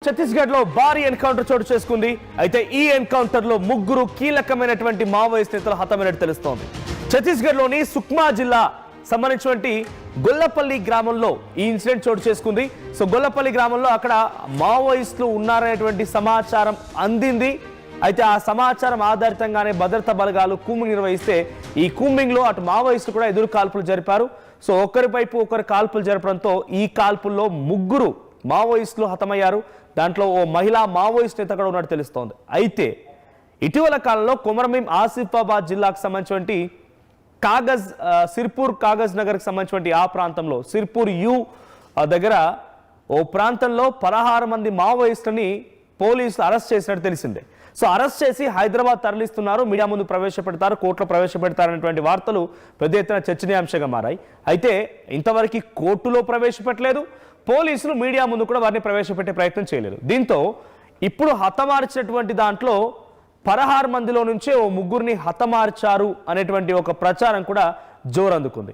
ఛత్తీస్గఢ్ లో భారీ ఎన్కౌంటర్ చోటు చేసుకుంది. అయితే ఈ ఎన్కౌంటర్ లో ముగ్గురు కీలకమైనటువంటి మావోయిస్ట్ నేతలు హతమైనట్టు తెలుస్తోంది. ఛత్తీస్గఢ్ లోని సుక్మా జిల్లా సంబంధించినటువంటి గొల్లపల్లి గ్రామంలో ఈ ఇన్సిడెంట్ చోటు చేసుకుంది. సో గొల్లపల్లి గ్రామంలో అక్కడ మావోయిస్టులు ఉన్నారనేటువంటి సమాచారం అందింది. అయితే ఆ సమాచారం ఆధారితంగానే భద్రతా బలగాలు కూంబింగ్ నిర్వహిస్తే ఈ కూంబింగ్ లో అటు మావోయిస్టులు కూడా ఎదురు కాల్పులు జరిపారు. సో ఒకరిపైపు ఒకరు కాల్పులు జరపడంతో ఈ కాల్పుల్లో ముగ్గురు మావోయిస్టులు హతమయ్యారు. దాంట్లో ఓ మహిళా మావోయిస్ట్ నేత కూడా ఉన్నట్టు తెలుస్తోంది. అయితే ఇటీవల కాలంలో కొమరంభీం ఆసిఫాబాద్ జిల్లాకు సంబంధించినటువంటి సిర్పూర్ కాగజ్ నగర్కి సంబంధించినటువంటి ఆ ప్రాంతంలో సిర్పూర్ యు దగ్గర ఓ ప్రాంతంలో 16 మంది మావోయిస్టులని పోలీసులు అరెస్ట్ చేసినట్టు తెలిసిందే. సో అరెస్ట్ చేసి హైదరాబాద్ తరలిస్తున్నారు, మీడియా ముందు ప్రవేశపెడతారు, కోర్టులో ప్రవేశపెడతారనేటువంటి వార్తలు పెద్ద ఎత్తున చర్చనీయాంశంగా మారాయి. అయితే ఇంతవరకు కోర్టులో ప్రవేశపెట్టలేదు, పోలీసులు మీడియా ముందు కూడా వారిని ప్రవేశపెట్టే ప్రయత్నం చేయలేదు. దీంతో ఇప్పుడు హతమార్చినటువంటి దాంట్లో 16 మందిలో నుంచే ఓ ముగ్గురిని హతమార్చారు అనేటువంటి ఒక ప్రచారం కూడా జోరందుకుంది.